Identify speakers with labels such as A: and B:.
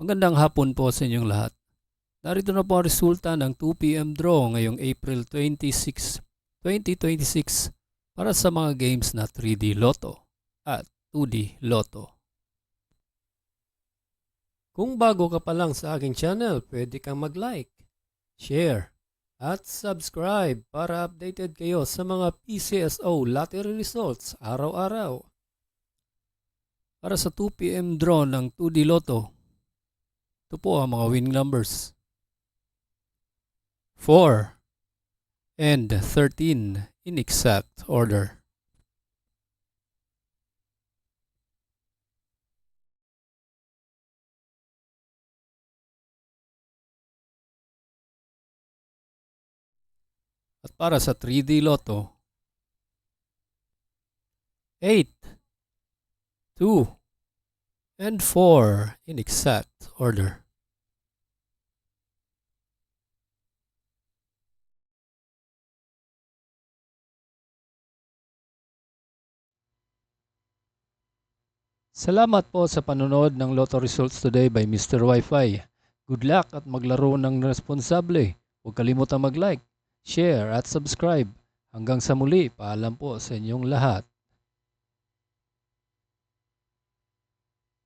A: Magandang hapon po sa inyong lahat. Narito na po ang resulta ng 2 p.m. draw ngayong April 26, 2026 para sa mga games na 3D Lotto at 2D Lotto. Kung bago ka pa lang sa aking channel, pwede kang mag-like, share, at subscribe para updated kayo sa mga PCSO lottery results araw-araw. Para sa 2 p.m. draw ng 2D Lotto, ito po ang mga winning numbers. 4 and 13 in exact order. At para sa 3D Lotto, 8, 2, and 4 in exact order. Salamat po sa panonood ng Lotto Results Today by Mr. Wi-Fi. Good luck at maglaro ng responsable. Huwag kalimutang mag-like, share at subscribe. Hanggang sa muli, paalam po sa inyong lahat.